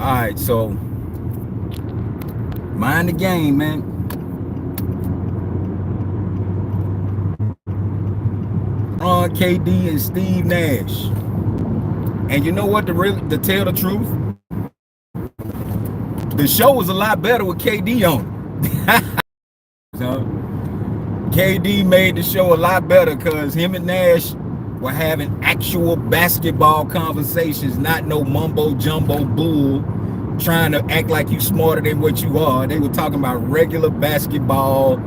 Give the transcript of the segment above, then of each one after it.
right, so mind the game, man. LeBron, KD, and Steve Nash. And you know what? To tell the truth, the show was a lot better with KD on it. So KD made the show a lot better because him and Nash were having actual basketball conversations, not no mumbo jumbo bull trying to act like you smarter than what you are. They were talking about regular basketball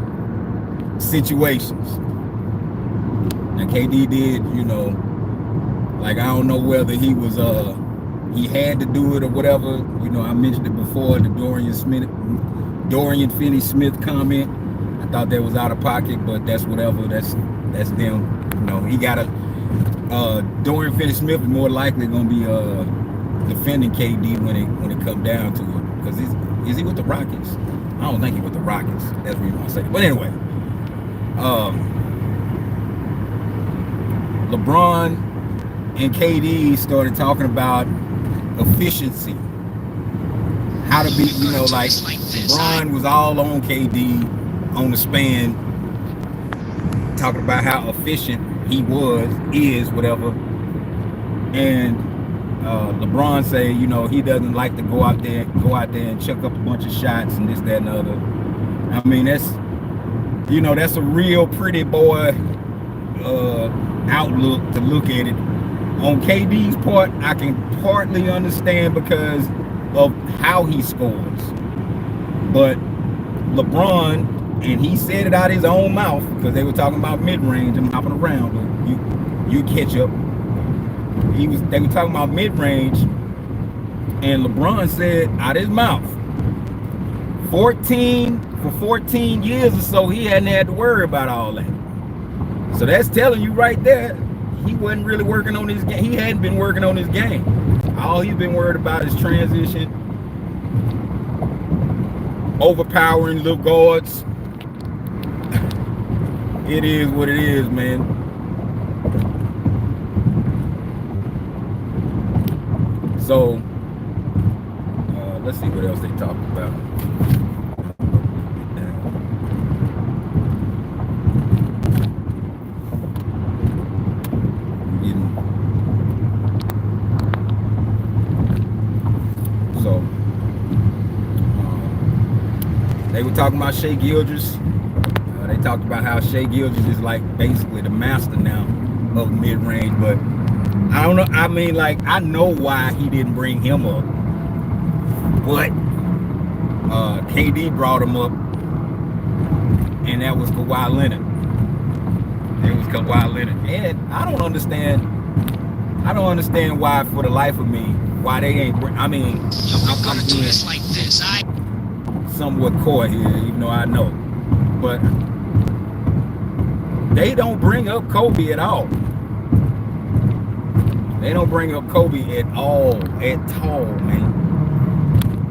situations. Now KD did, like I don't know whether he had to do it or whatever. I mentioned it before, the Dorian Finney-Smith comment. I thought that was out of pocket, but that's whatever. That's them. He got Dorian Finney-Smith is more likely gonna be defending KD when it come down to it. Because is he with the Rockets? I don't think he's with the Rockets. That's what you want to say. But anyway, LeBron and KD started talking about efficiency. How to be, like LeBron was all on KD on the span, talking about how efficient he is, whatever. And LeBron say, he doesn't like to go out there and chuck up a bunch of shots and this, that, and the other. I mean, that's a real pretty boy outlook to look at it. On KD's part, I can partly understand because of how he scores. But LeBron, and he said it out his own mouth because they were talking about mid-range and hopping around, but you catch up. They were talking about mid-range, and LeBron said out his mouth, 14 years or so, he hadn't had to worry about all that. So that's telling you right there, he wasn't really working on his game. He hadn't been working on his game. All he's been worried about is transition, overpowering little guards. It is what it is, man. So, let's see what else they talked about. They were talking about Shai Gilgeous. They talked about how Shai Gilgeous is like basically the master now of mid-range, but I don't know. I mean, like, I know why he didn't bring him up, but KD brought him up, and that was Kawhi Leonard. And I don't understand why, for the life of me, why they ain't. I mean, I'm gonna do this like this. Somewhat coy here, even though I know, but they don't bring up Kobe at all. They don't bring up Kobe at all, man.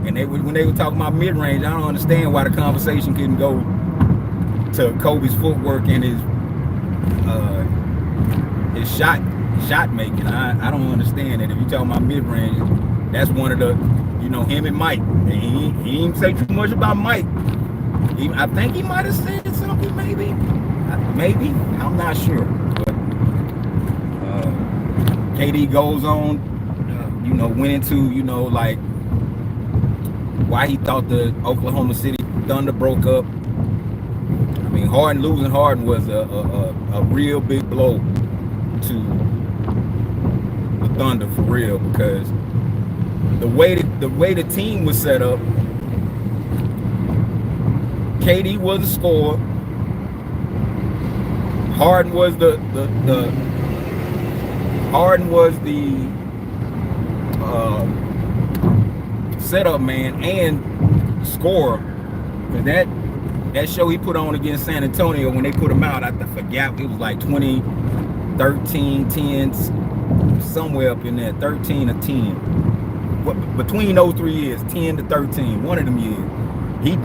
And when they were talking about mid-range, I don't understand why the conversation couldn't go to Kobe's footwork and his shot making. I don't understand that. If you're talking about mid-range, that's one of the, him and Mike. He didn't say too much about Mike. I think he might have said something, maybe. I'm not sure. But KD goes on, went into, like why he thought the Oklahoma City Thunder broke up. I mean, losing Harden was a real big blow to the Thunder, for real, because the way the team was set up, KD was a scorer. Harden was the setup man and scorer. That show he put on against San Antonio, when they put him out, I forgot, it was like 2013, 10, somewhere up in there, 13 or 10. Between those 3 years, 10 to 13, one of them years, he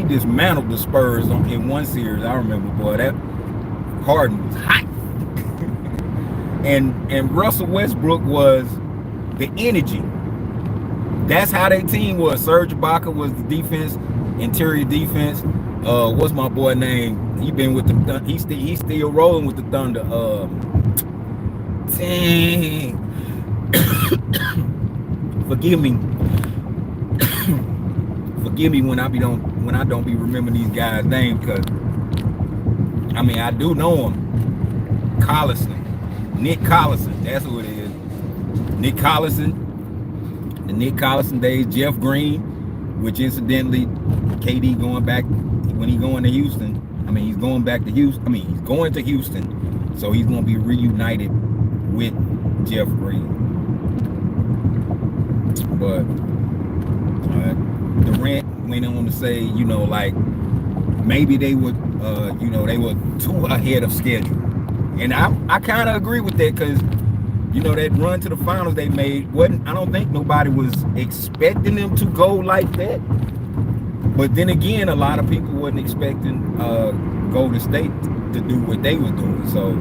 dismantled the Spurs in one series. I remember, boy, that Harden was hot. and Russell Westbrook was the energy. That's how their team was. Serge Ibaka was the defense, interior defense. What's my boy name? He been with the he's still rolling with the Thunder. Dang. Forgive me. Forgive me when I don't be remembering these guys' names, because I mean I do know him. Collison. Nick Collison. That's who it is. Nick Collison. The Nick Collison days. Jeff Green, which incidentally, KD going back when he going to Houston. I mean, he's going back to Houston. I mean, he's going to Houston, so he's going to be reunited with Jeff Green. But Durant went on to say, like maybe they would, they were too ahead of schedule, and I kind of agree with that, because that run to the finals they made I don't think nobody was expecting them to go like that. But then again, a lot of people wasn't expecting Golden State to do what they were doing. So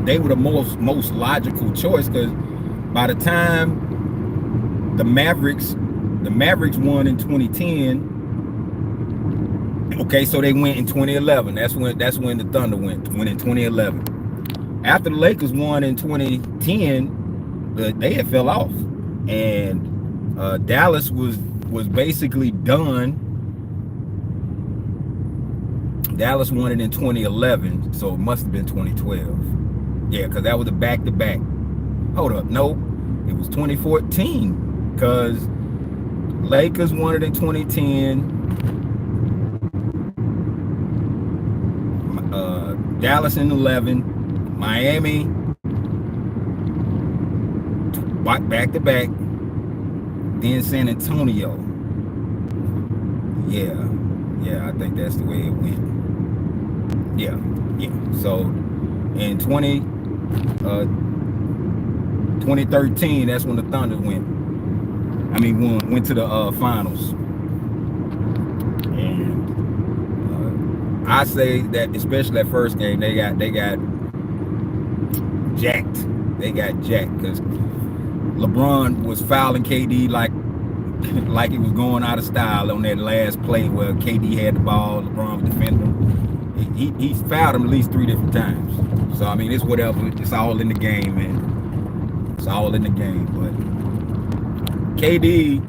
they were the most logical choice, because by the time the Mavericks won in 2010. Okay, so they went in 2011. That's when the Thunder went in 2011. After the Lakers won in 2010, they had fell off, and Dallas was basically done. Dallas won it in 2011, so it must have been 2012. Yeah, because that was a back-to-back. Hold up, no, it was 2014, because Lakers won it in 2010. Dallas in 11. Miami, back-to-back, then San Antonio. Yeah, I think that's the way it went. Yeah. So in 2013, that's when the Thunder went to the finals. And I say that especially that first game, they got jacked. They got jacked, because LeBron was fouling KD like it was going out of style on that last play where KD had the ball, LeBron was defending him. He fouled him at least 3 different times. So I mean, it's whatever. It's all in the game, man. It's all in the game. But KD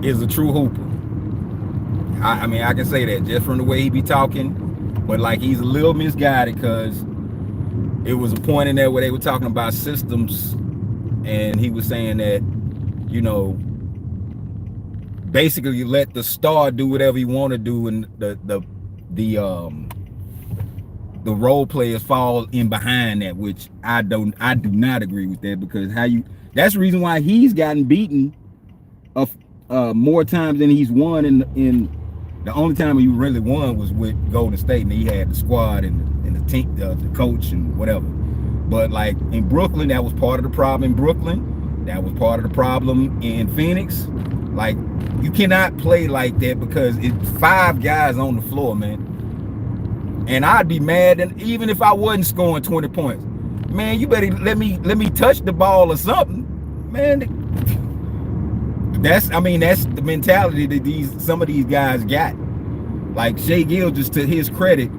is a true hooper. I mean, I can say that just from the way he be talking. But like, he's a little misguided, because it was a point in there where they were talking about systems, and he was saying that, basically you let the star do whatever he want to do, and the role players fall in behind that, which I do not agree with that, because that's the reason why he's gotten beaten more times than he's won in the only time he really won was with Golden State, and he had the squad and the team, the coach and whatever. But like in Brooklyn, that was part of the problem in Brooklyn. That was part of the problem in Phoenix. Like, you cannot play like that, because it's 5 guys on the floor, man. And I'd be mad, and even if I wasn't scoring 20 points, man, you better let me touch the ball or something, man. That's the mentality that some of these guys got. Like Shai Gilgeous, to his credit,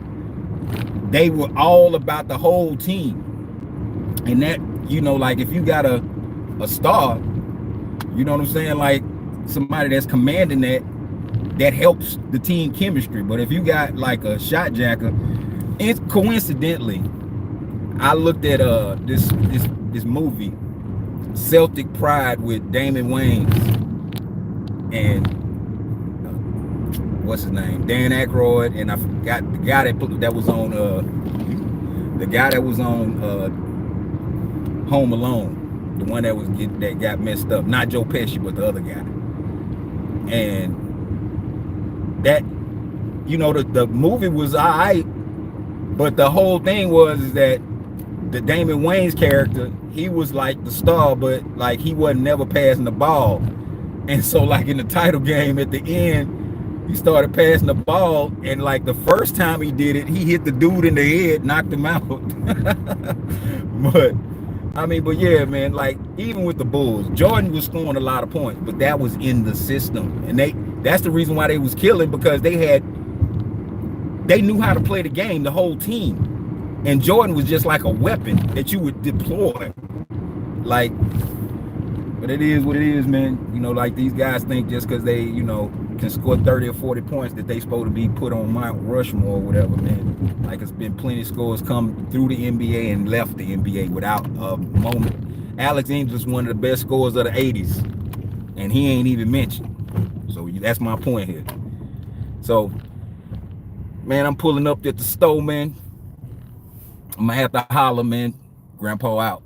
they were all about the whole team. And that, like, if you got a star, you know what I'm saying, like somebody that's commanding that helps the team chemistry. But if you got like a shot jacker, it's coincidentally, I looked at this movie, Celtic Pride, with Damon Wayans and what's his name, Dan Aykroyd, and I forgot the guy that was on Home Alone, the one that got messed up, not Joe Pesci, but the other guy. And that, the movie was all right, but the whole thing was that the Damon Wayans character, he was like the star, but like he wasn't never passing the ball. And so like in the title game at the end, he started passing the ball, and like the first time he did it, he hit the dude in the head, knocked him out. But I mean, but yeah, man, like even with the Bulls, Jordan was scoring a lot of points, but that was in the system. And that's the reason why they was killing, because they knew how to play the game, the whole team. And Jordan was just like a weapon that you would deploy. Like, but it is what it is, man. You know, like these guys think just because they, can score 30 or 40 points that they supposed to be put on Mount Rushmore or whatever, man. Like it's been plenty of scores come through the NBA and left the NBA without a moment. Alex English is one of the best scorers of the 80s, and he ain't even mentioned. So that's my point here. So, man, I'm pulling up at the store, man. I'm gonna have to holler, man. Grandpa out.